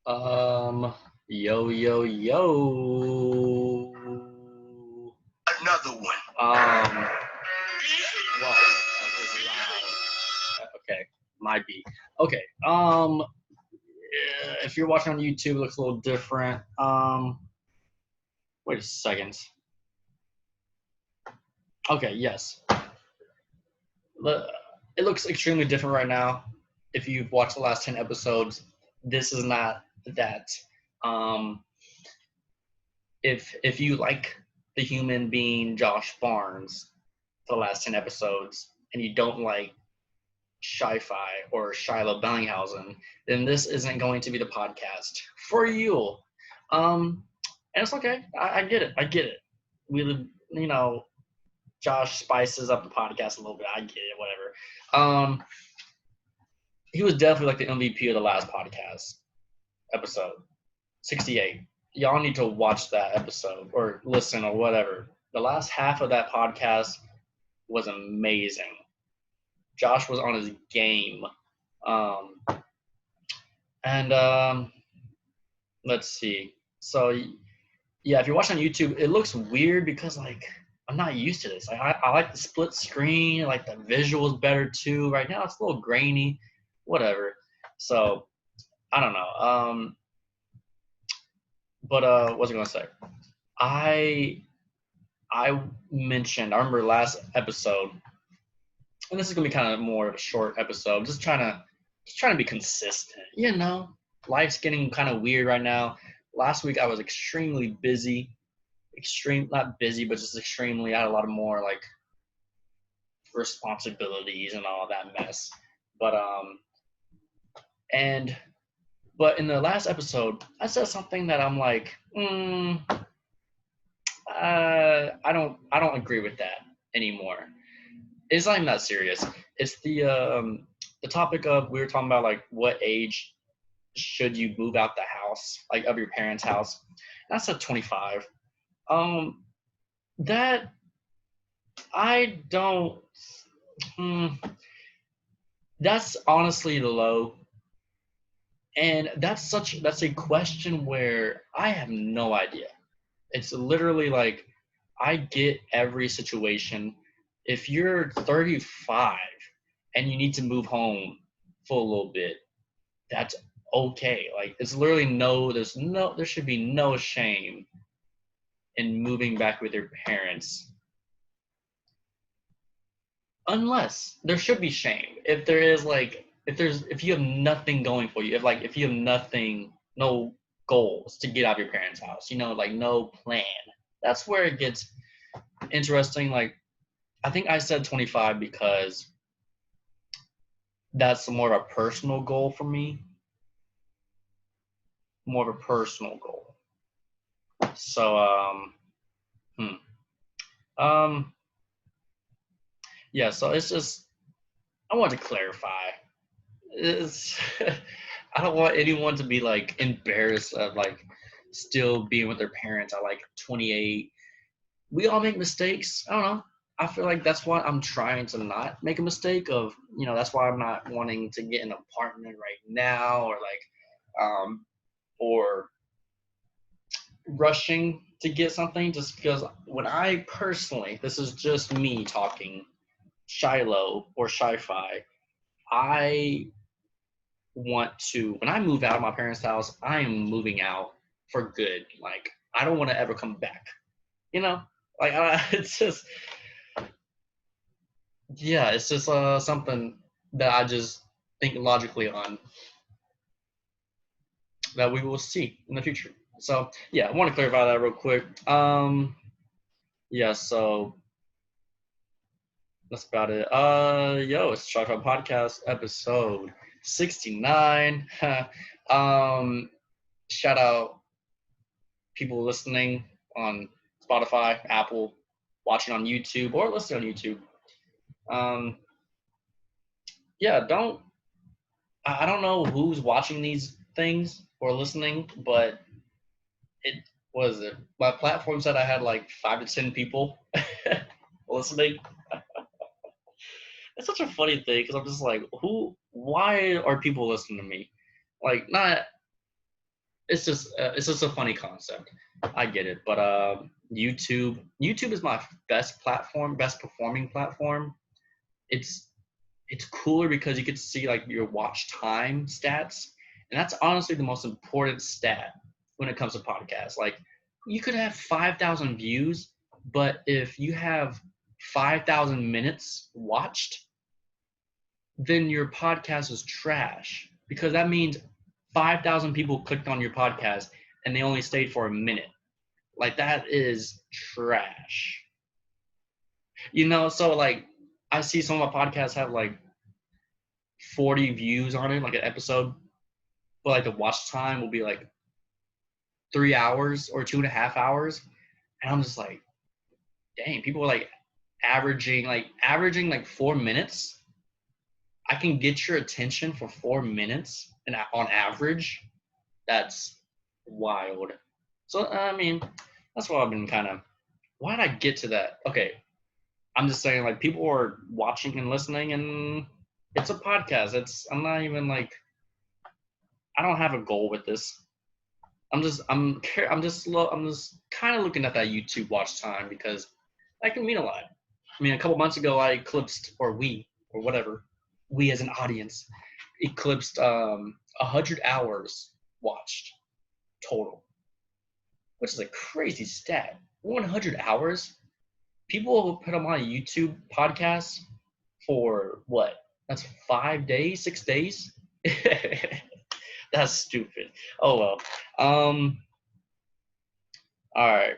Um, yo, yo, yo. Another one. Wow, that was loud. Okay, might be. Okay, if you're watching on YouTube, it looks a little different. Wait a second. Okay, yes. It looks extremely different right now. If you've watched the last 10 episodes, this is not that. Um, if you like the human being Josh Barnes for the last 10 episodes and you don't like Shi-Fi or Shiloh Bellinghausen, then this isn't going to be the podcast for you. And it's okay. I get it. I get it. We, you know, Josh spices up the podcast a little bit. I get it. Whatever. He was definitely like the MVP of the last podcast episode, 68. Y'all need to watch that episode or listen or whatever. The last half of that podcast was amazing. Josh was on his game. Um, and let's see. So yeah, if you're watching on YouTube, it looks weird because like I'm not used to this. I like the split screen. I like the visuals better too. Right now it's a little grainy. Whatever. So I don't know. But what's I gonna say? I I mentioned. I remember last episode, and this is gonna be kind of more of a short episode. Just trying to be consistent. Life's getting kind of weird right now. Last week I was extremely busy. Not busy, but just extremely. I had a lot of more like responsibilities and all that mess. But and but in the last episode, I said something that I'm like, I don't agree with that anymore. It's not even that serious. It's the topic of we were talking about like what age should you move out the house, like of your parents' house. And I said 25. Um, that I don't. Hmm, that's honestly low, and that's a question where I have no idea. It's literally like I get every situation. If you're 35 and you need to move home for a little bit, that's okay. Like it's literally there should be no shame in moving back with your parents. Unless there should be shame. If there is like if you have nothing going for you, if you have nothing, no goals to get out of your parents' house, like no plan. That's where it gets interesting. Like I think I said 25 because that's more of a personal goal for me. More of a personal goal. So um yeah, so it's just I want to clarify. It's I don't want anyone to be like embarrassed of like still being with their parents at like 28. We all make mistakes. I don't know. I feel like that's why I'm trying to not make a mistake of, that's why I'm not wanting to get an apartment right now or rushing to get something just because when I personally, this is just me talking, Shiloh or Shi-Fi, I want to, when I move out of my parents' house, I am moving out for good. Like, I don't want to ever come back, you know? Like, it's just, yeah, it's just something that I just think logically on that we will see in the future. So, yeah, I want to clarify that real quick. Yeah, so that's about it. It's Shoutouts Podcast episode 69. Shout out people listening on Spotify, Apple, watching on YouTube, or listening on YouTube. Um, yeah, I don't know who's watching these things or listening, but it was it. My platform said I had like 5 to 10 people listening. It's such a funny thing because I'm just like, why are people listening to me? Like, not it's just a funny concept. I get it, but YouTube is my best platform, best performing platform. It's it's cooler because you get to see like your watch time stats, and that's honestly the most important stat when it comes to podcasts. Like you could have 5,000 views, but if you have 5,000 minutes watched, then your podcast is trash because that means 5,000 people clicked on your podcast and they only stayed for a minute. Like that is trash. So like I see some of my podcasts have like 40 views on it, like an episode, but like the watch time will be like 3 hours or 2.5 hours. And I'm just like, dang, people are like averaging like 4 minutes. I can get your attention for 4 minutes, and on average, that's wild. So I mean, that's why I've been kind of. Why did I get to that? Okay, I'm just saying like people are watching and listening, and it's a podcast. I'm not even like I don't have a goal with this. I'm just kind of looking at that YouTube watch time because that can mean a lot. I mean, a couple months ago, I eclipsed, or whatever, we as an audience eclipsed 100 hours watched total, which is a crazy stat. 100 hours. People will put them on a YouTube podcast for what? That's 5 days, 6 days. That's stupid. Oh well. All right.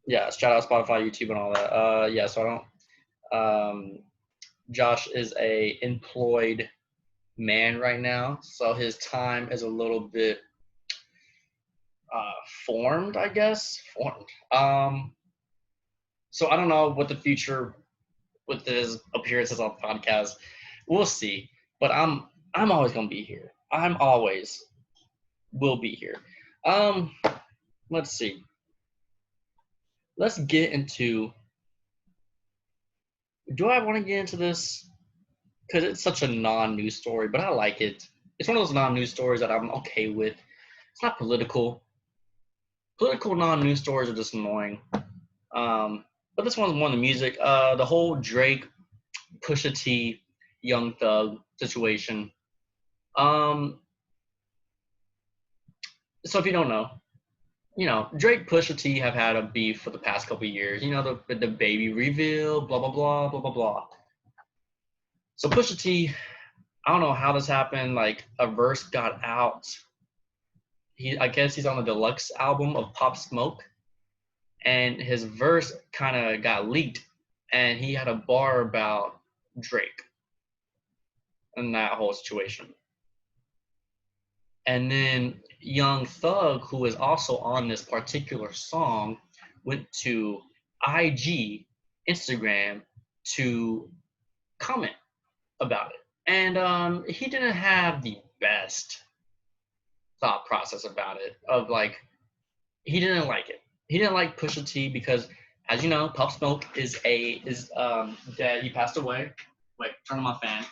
Yeah. Shout out Spotify, YouTube, and all that. Yeah. So I don't. Josh is a employed man right now, so his time is a little bit formed, I guess. Formed. So I don't know what the future with his appearances on the podcast. We'll see. But I'm always gonna be here. I'm always will be here. Um, let's see. Let's get into. Do I want to get into this? Because it's such a non-news story, but I like it. It's one of those non-news stories that I'm okay with. It's not political. Political non-news stories are just annoying. But this one's more the music. The whole Drake, Pusha T, Young Thug situation. Um, so if you don't know, Drake, Pusha T have had a beef for the past couple of years. The baby reveal, blah blah blah blah blah blah. So Pusha T, I don't know how this happened. Like a verse got out. I guess he's on the deluxe album of Pop Smoke, and his verse kind of got leaked, and he had a bar about Drake and that whole situation. And then Young Thug, who is also on this particular song, went to IG, Instagram, to comment about it. And he didn't have the best thought process about it. He didn't like it. He didn't like Pusha T because, as you know, Pop Smoke is dead. He passed away. Wait, turn on my fan.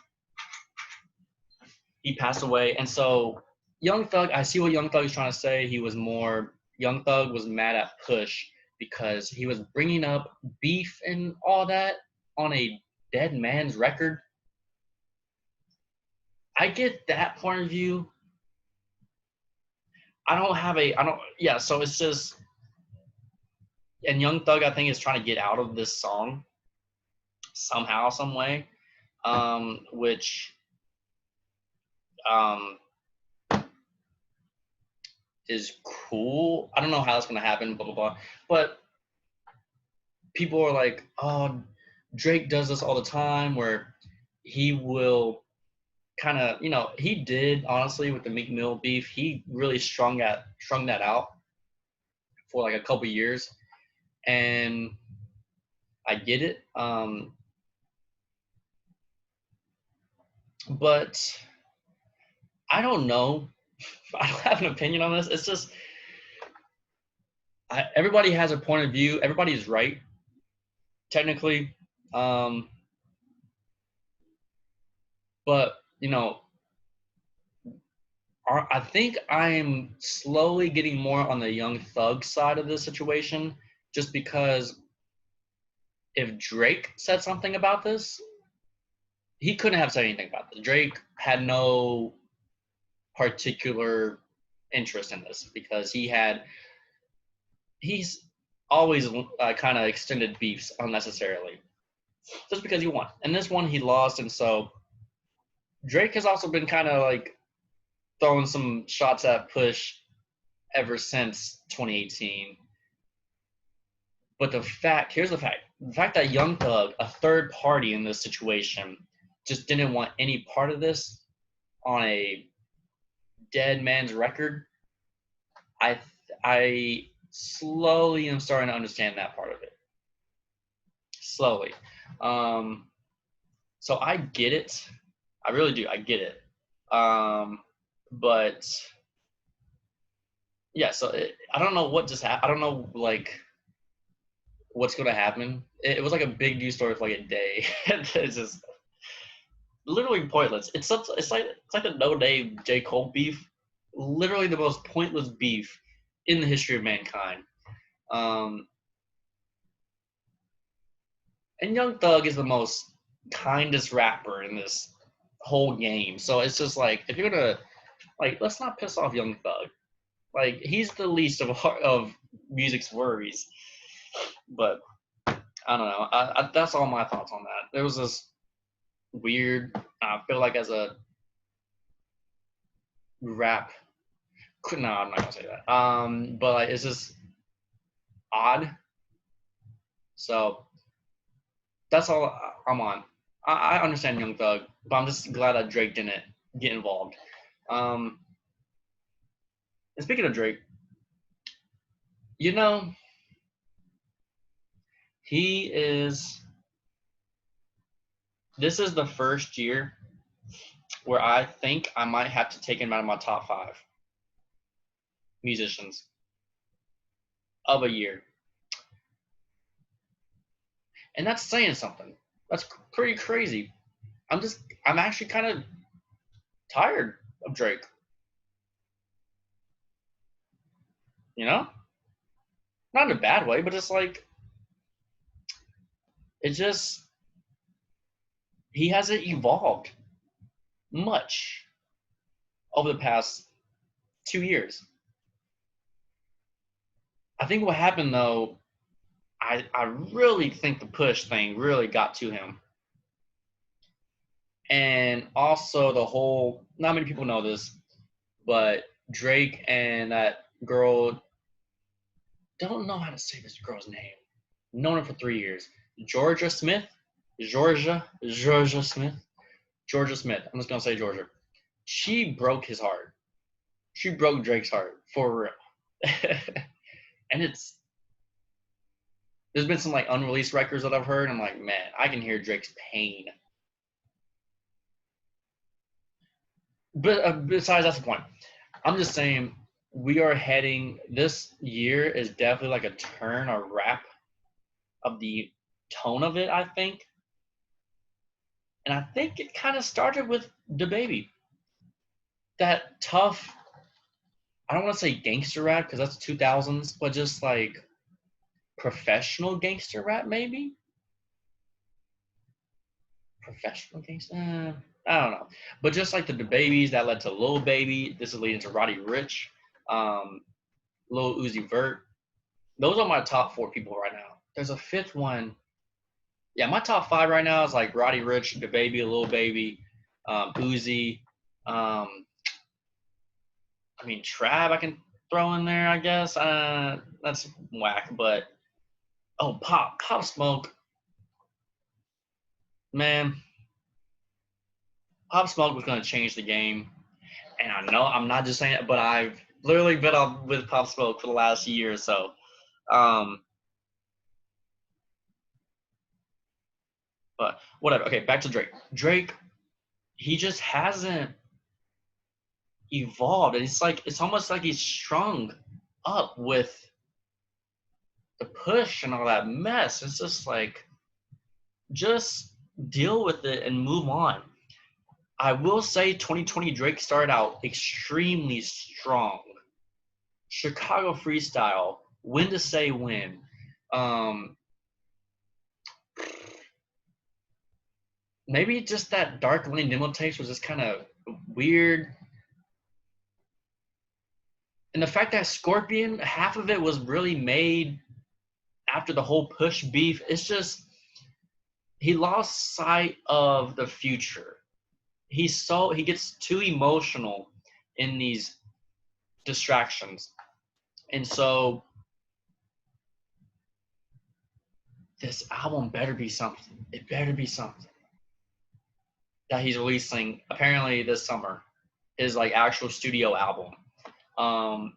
He passed away, and so Young Thug. I see what Young Thug is trying to say. Young Thug was mad at Push because he was bringing up beef and all that on a dead man's record. I get that point of view. Yeah, so it's just, and Young Thug, I think, is trying to get out of this song somehow, some way, which is cool. I don't know how that's going to happen, blah, blah, blah. But people are like, oh, Drake does this all the time where he will kind of, he did, honestly, with the Meek Mill beef, he really strung that out for like a couple years. And I get it. But I don't know. I don't have an opinion on this. It's just everybody has a point of view. Everybody is right, technically. But I think I'm slowly getting more on the Young Thug side of this situation, just because if Drake said something about this, he couldn't have said anything about this. Drake had no particular interest in this because he's always kind of extended beefs unnecessarily just because he won. And this one he lost, and so Drake has also been kind of like throwing some shots at Push ever since 2018. But here's the fact that Young Thug, a third party in this situation, just didn't want any part of this on a dead man's record. I slowly am starting to understand that part of it. Slowly. So I get it. I really do. I get it. But yeah, so I don't know what just happened. I don't know like what's going to happen. It was like a big news story for like a day. It's just literally pointless. It's like the No Name J. Cole beef. Literally the most pointless beef in the history of mankind. And Young Thug is the most kindest rapper in this whole game. So it's just like, if you're gonna like, let's not piss off Young Thug. Like, he's the least of music's worries. But I don't know. That's all my thoughts on that. It was just weird. I feel like as a rap, no, I'm not gonna say that. But like, it's just odd. So that's all I'm on. I understand Young Thug, but I'm just glad that Drake didn't get involved. And speaking of Drake, you know, this is the first year where I think I might have to take him out of my top 5 musicians of a year. And that's saying something. That's pretty crazy. I'm actually kind of tired of Drake. You know? Not in a bad way, but it's like, he hasn't evolved much over the past 2 years. I think what happened though, I really think the Push thing really got to him. And also the whole, not many people know this, but Drake and that girl, don't know how to say this girl's name. Known her for 3 years. Georgia Smith. I'm just gonna say Georgia. She broke his heart. She broke Drake's heart for real. And there's been some like unreleased records that I've heard. I'm like, man, I can hear Drake's pain. But besides, that's the point. I'm just saying, this year is definitely like a turn or wrap of the tone of it, I think. And I think it kind of started with DaBaby. That tough, I don't want to say gangster rap because that's 2000s, but just like professional gangster rap, maybe? Professional gangster? I don't know. But just like the DaBabies that led to Lil Baby, this is leading to Roddy Ricch, Lil Uzi Vert. Those are my top 4 people right now. There's a 5th one. Yeah, my top 5 right now is like Roddy Ricch, DaBaby, Lil Baby, Uzi. Trav I can throw in there, I guess. That's whack, but Pop Smoke. Man, Pop Smoke was gonna change the game. And I know I'm not just saying it, but I've literally been on with Pop Smoke for the last year or so. But whatever. Okay, back to Drake. Drake, he just hasn't evolved. And it's almost like he's strung up with the Push and all that mess. It's just like, just deal with it and move on. I will say 2020 Drake started out extremely strong. Chicago Freestyle, When to Say When. Um, Maybe just that Dark Lane demo tapes was just kind of weird. And the fact that Scorpion, half of it was really made after the whole Push beef, it's just he lost sight of the future. He gets too emotional in these distractions. And so this album better be something. It better be something that he's releasing apparently this summer. His like actual studio album. Um,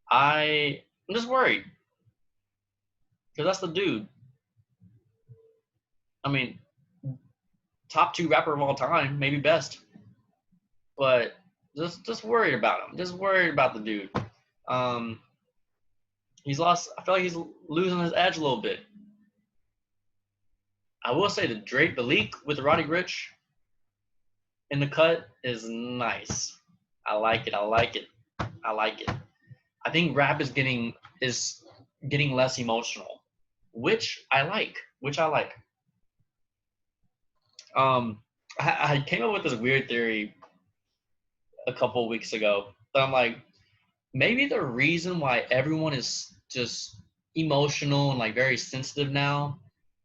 I'm just worried because that's the dude. I mean, top 2 rapper of all time, maybe best, but just worried about him. Just worried about the dude. He's lost. I feel like he's losing his edge a little bit. I will say the leak with Roddy Ricch in the cut is nice. I like it. I like it. I like it. I think rap is getting less emotional, which I like. I came up with this weird theory a couple of weeks ago. But I'm like, maybe the reason why everyone is just emotional and like very sensitive now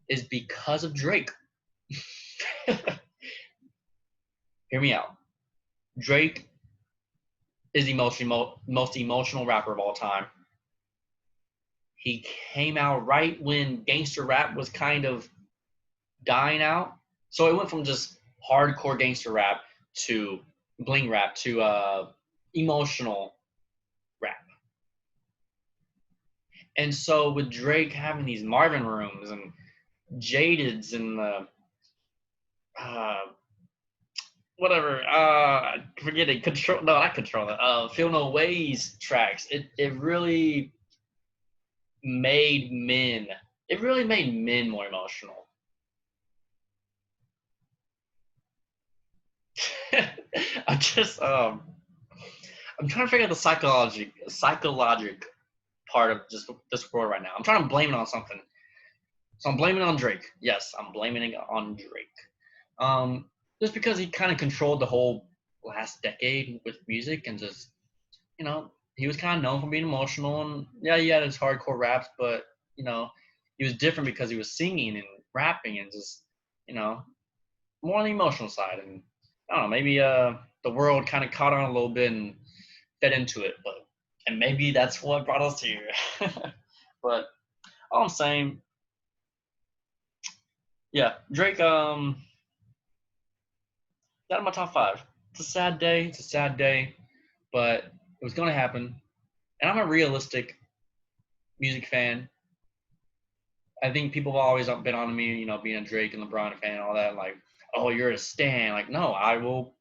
is because of Drake. Hear me out. Drake is the most emotional rapper of all time. He came out right when gangster rap was kind of dying out. So it went from just hardcore gangster rap to bling rap to emotional rap. And so with Drake having these Marvin Rooms and Jadeds and whatever, forget it, Feel No Ways tracks, it really made men more emotional. I'm trying to figure out the psychologic part of just this world right now. I'm trying to blame it on something. So I'm blaming it on Drake. Yes, I'm blaming it on Drake. Just because he kind of controlled the whole last decade with music and just, he was kind of known for being emotional. And yeah, he had his hardcore raps, but, he was different because he was singing and rapping and just, more on the emotional side. And I don't know, maybe the world kind of caught on a little bit and fed into it. And maybe that's what brought us here. But all I'm saying, yeah, Drake, got in my top 5. It's a sad day, but it was going to happen. And I'm a realistic music fan. I think people have always been on me, being a Drake and LeBron fan and all that. Like, oh, you're a stan. Like, no, I will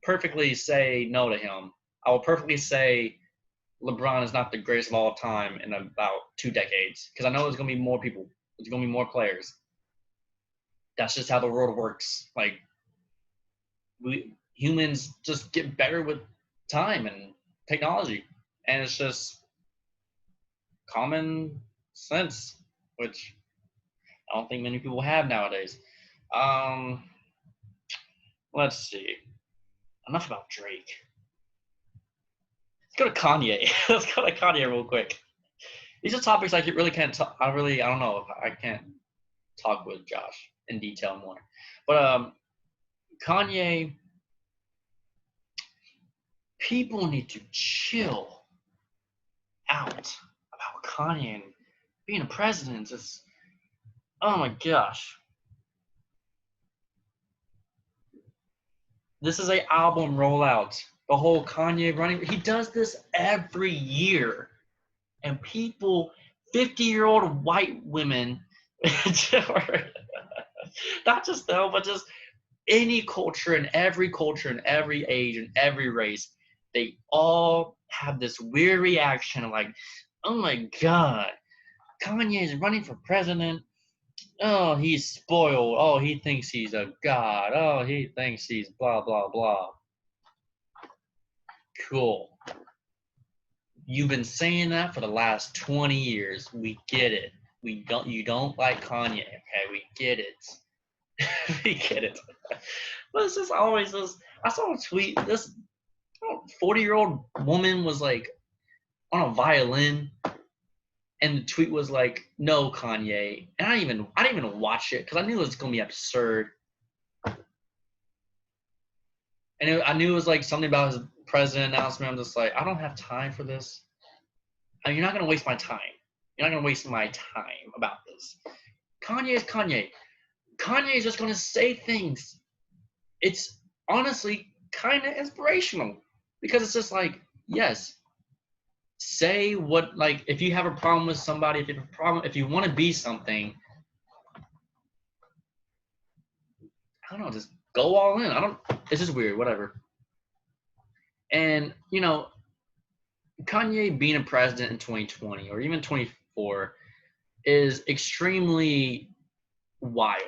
perfectly say no to him. I will perfectly say LeBron is not the greatest of all time in about 2 decades. Because I know there's going to be more people. There's going to be more players. That's just how the world works. Like, we humans just get better with time and technology. And it's just common sense, which I don't think many people have nowadays. Let's see. Enough about Drake. Let's go to Kanye. Let's go to Kanye real quick. These are topics I really can't talk. I don't know if I can't talk with Josh in detail more. But Kanye, people need to chill out about Kanye and being a president. It's, oh my gosh. This is a album rollout. The whole Kanye running. He does this every year. And people, 50-year-old white women, not just them, but just any culture and every age and every race, they all have this weird reaction like, oh my God, Kanye is running for president. Oh, he's spoiled. Oh, he thinks he's a god. Oh, he thinks he's blah blah blah. Cool. You've been saying that for the last 20 years. We get it. You don't like Kanye, okay? We get it. We get it. But it's just always this. I saw a tweet. This 40-year-old woman was like on a violin, and the tweet was like, "No, Kanye." And I didn't even watch it because I knew it was gonna be absurd. And I knew it was like something about his president announcement. I'm just like, I don't have time for this. I mean, you're not gonna waste my time. You're not gonna waste my time about this. Kanye is Kanye. Kanye is just gonna say things. It's honestly kind of inspirational because it's just like, yes, say what, like, if you have a problem with somebody, if you have a problem, if you want to be something, I don't know, just go all in. It's just weird, whatever. And Kanye being a president in 2020 or even 24 is extremely wild.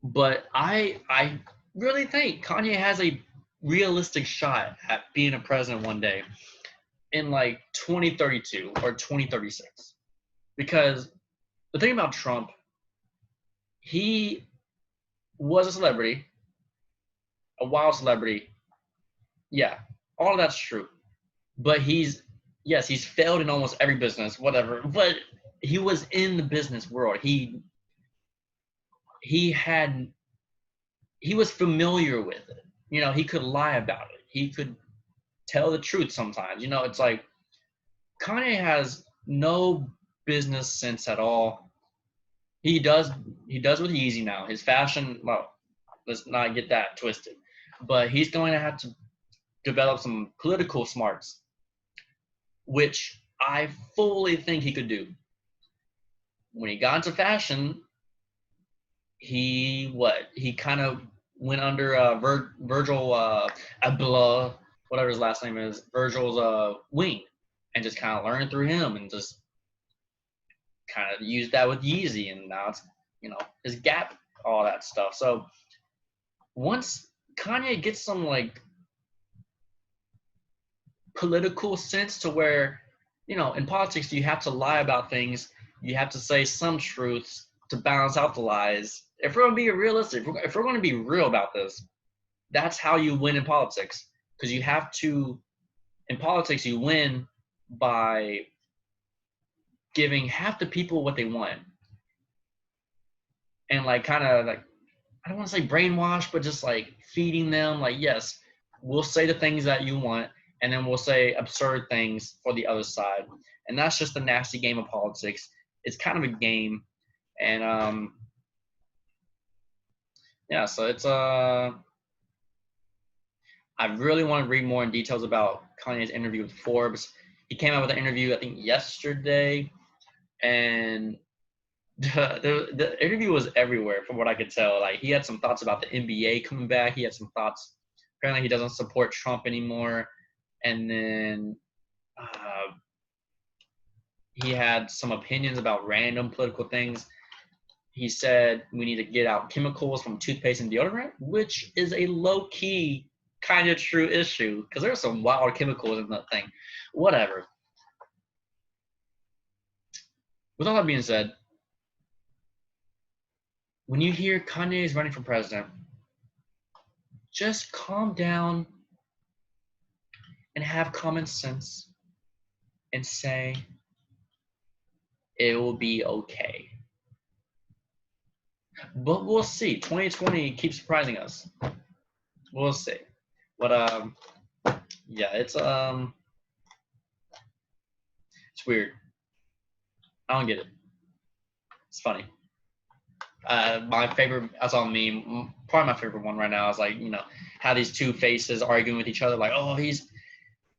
But I really think Kanye has a realistic shot at being a president one day in like 2032 or 2036. Because the thing about Trump, he was a celebrity, a wild celebrity. Yeah, all of that's true. But he's failed in almost every business, whatever. But he was in the business world. He had he was familiar with it. He could lie about it. He could tell the truth sometimes. It's like Kanye has no business sense at all. He does with Yeezy now. His fashion, well, let's not get that twisted. But he's going to have to develop some political smarts, which I fully think he could do. When he got into fashion, he kind of went under Virgil Abloh, whatever his last name is, Virgil's wing, and just kind of learned through him, and just kind of used that with Yeezy, and now it's his Gap, all that stuff. So once Kanye gets some like political sense to where in politics you have to lie about things, you have to say some truths to balance out the lies. If we're going to be realistic, if we're going to be real about this, that's how you win in politics. Because you have to, in politics, you win by giving half the people what they want. And like kind of like, I don't want to say brainwash, but just like feeding them like, yes, we'll say the things that you want, and then we'll say absurd things for the other side. And that's just the nasty game of politics. It's kind of a game. And yeah, so it's I really want to read more in details about Kanye's interview with Forbes. He came out with an interview, I think, yesterday, and the interview was everywhere from what I could tell. Like, he had some thoughts about the NBA coming back. He had some thoughts. Apparently, he doesn't support Trump anymore. And then he had some opinions about random political things. He said we need to get out chemicals from toothpaste and deodorant, which is a low-key kind of true issue because there's some wild chemicals in that thing. Whatever. With all that being said, when you hear Kanye is running for president, just calm down and have common sense and say it will be okay. But we'll see. 2020 keeps surprising us. We'll see. But yeah, it's weird. I don't get it. It's funny. My favorite, I saw a meme, probably my favorite one right now is like, how these two faces arguing with each other, like, oh,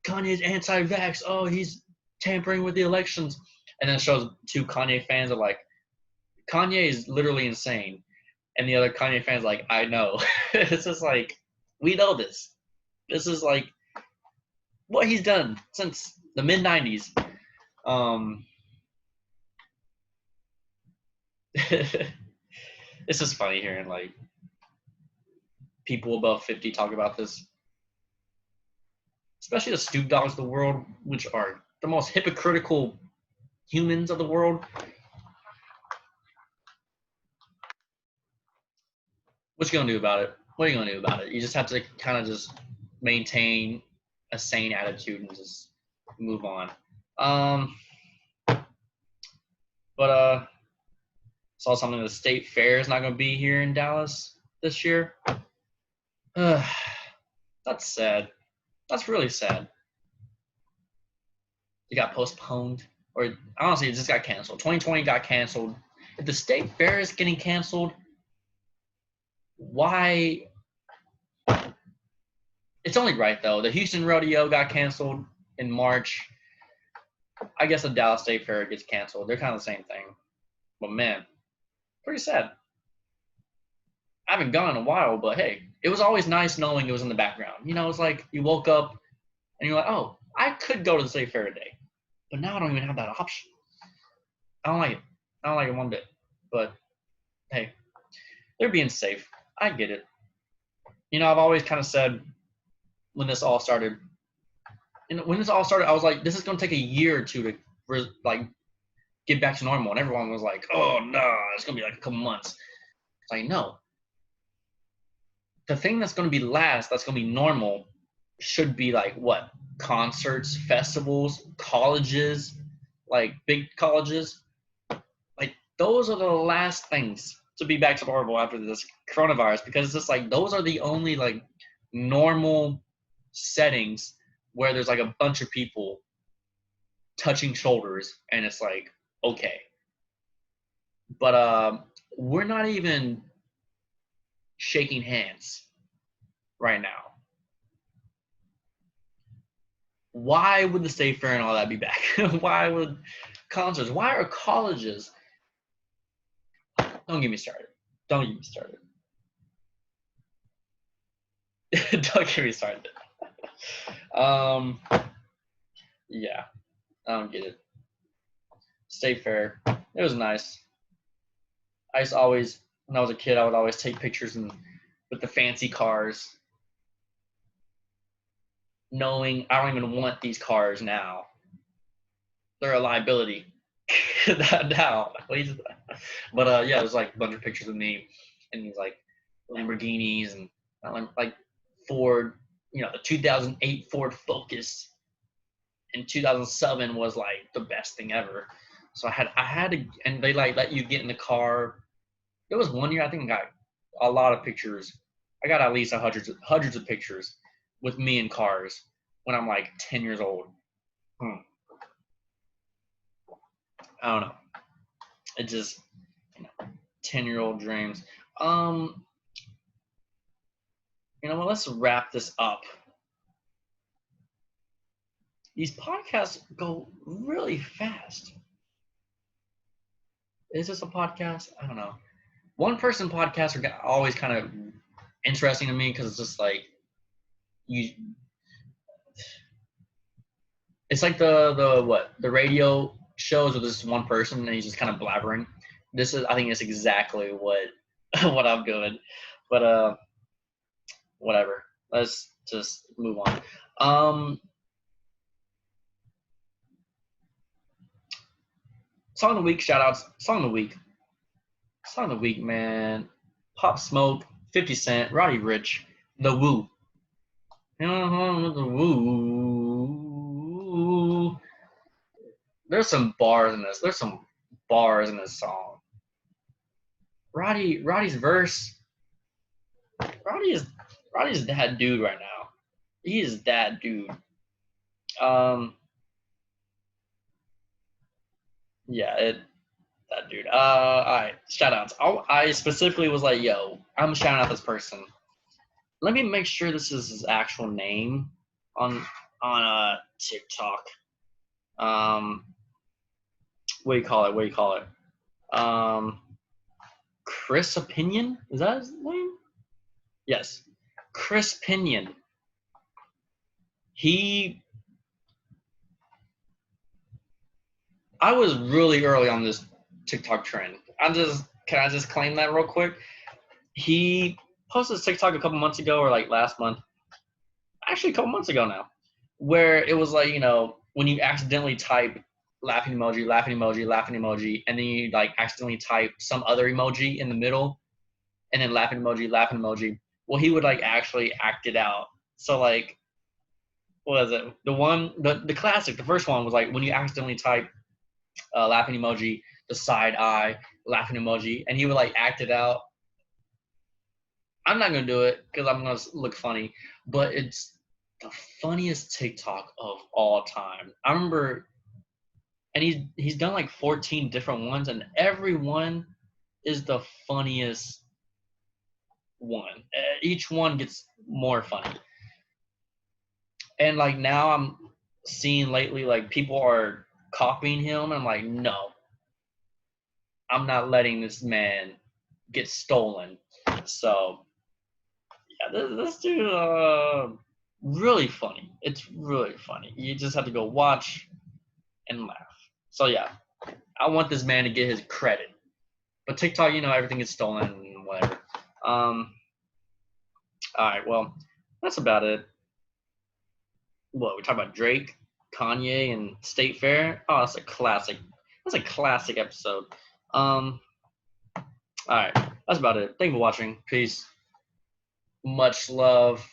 Kanye's anti-vax, oh, he's tampering with the elections. And then it shows two Kanye fans are like, Kanye is literally insane. And the other Kanye fans like, I know. It's just like, we know this. This is like what he's done since the mid-90s. It's just funny hearing like people above 50 talk about this, especially the Snoop Dogs of the world, which are the most hypocritical humans of the world. What you gonna do about it? What are you gonna do about it? You just have to kind of just maintain a sane attitude and just move on. Um, but saw something. The state fair is not gonna be here in Dallas this year. That's sad. That's really sad. It got postponed, or honestly, it just got canceled. 2020 got canceled. If the state fair is getting canceled, why? It's only right though. The Houston Rodeo got canceled in March. I guess the Dallas State Fair gets canceled. They're kind of the same thing. But man, pretty sad. I haven't gone in a while, but hey, it was always nice knowing it was in the background. You know, it's like you woke up and you're like, oh, I could go to the State Fair today. But now I don't even have that option. I don't like it. I don't like it one bit. But hey, they're being safe. I get it. You know, I've always kind of said when this all started, I was like, this is going to take a year or two to like get back to normal. And everyone was like, oh, no, it's going to be like a couple months. It's like, no. The thing that's going to be last, that's going to be normal, should be like what? Concerts, festivals, colleges, like big colleges. Like those are the last things to be back to normal after this coronavirus, because it's just like those are the only like normal settings where there's like a bunch of people touching shoulders and it's like okay. But we're not even shaking hands right now. Why would the state fair and all that be back? Why would concerts? Why are colleges? Don't get me started. Don't get me started. Don't get me started. Yeah, I don't get it. State fair, it was nice. I used to always, when I was a kid, I would always take pictures with the fancy cars, knowing I don't even want these cars now. They're a liability now. But yeah, there's like a bunch of pictures of me in these like Lamborghinis and like Ford, you know, the 2008 Ford Focus in 2007 was like the best thing ever. So I had to, and they like let you get in the car. There was one year I think I got a lot of pictures. I got at least hundreds of pictures with me in cars when I'm like 10 years old. I don't know. It just, you know, 10-year-old dreams. You know what? Let's wrap this up. These podcasts go really fast. Is this a podcast? I don't know. One person podcasts are always kind of interesting to me because it's just like it's like the radio shows with this one person and he's just kind of blabbering. I think it's exactly what what I'm doing. But whatever. Let's just move on. Song of the week, shoutouts. Song of the week, man. Pop Smoke, 50 Cent, Roddy Ricch, The Woo. The Woo. There's some bars in this. There's some bars in this song. Roddy's verse. Roddy's that dude right now. He is that dude. Yeah, that dude. All right, shoutouts. I specifically was like, yo, I'm shouting out this person. Let me make sure this is his actual name on TikTok. What do you call it? Chris Opinion? Is that his name? Yes. Chris Pinion. I was really early on this TikTok trend. Can I just claim that real quick? He posted this TikTok a couple months ago, or like last month, actually a couple months ago now, where it was like, you know, when you accidentally type laughing emoji, laughing emoji, laughing emoji, and then you like accidentally type some other emoji in the middle, and then laughing emoji, laughing emoji. Well, he would like actually act it out. So like, what was it? The classic, the first one was like when you accidentally type laughing emoji, the side eye, laughing emoji, and he would like act it out. I'm not gonna do it because I'm gonna look funny, but it's the funniest TikTok of all time. I remember, and he's done like 14 different ones, and every one is the funniest one. Each one gets more funny. And like now I'm seeing lately like people are copying him. And I'm like, no, I'm not letting this man get stolen. So yeah, this dude really funny. It's really funny. You just have to go watch and laugh. So yeah, I want this man to get his credit. But TikTok, you know, everything is stolen and whatever. All right, well, that's about it. What we talk about Drake, Kanye, and State Fair. Oh, that's a classic. That's a classic episode. All right, that's about it. Thank you for watching. Peace. Much love,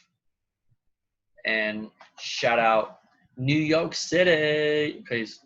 and shout out New York City. Peace.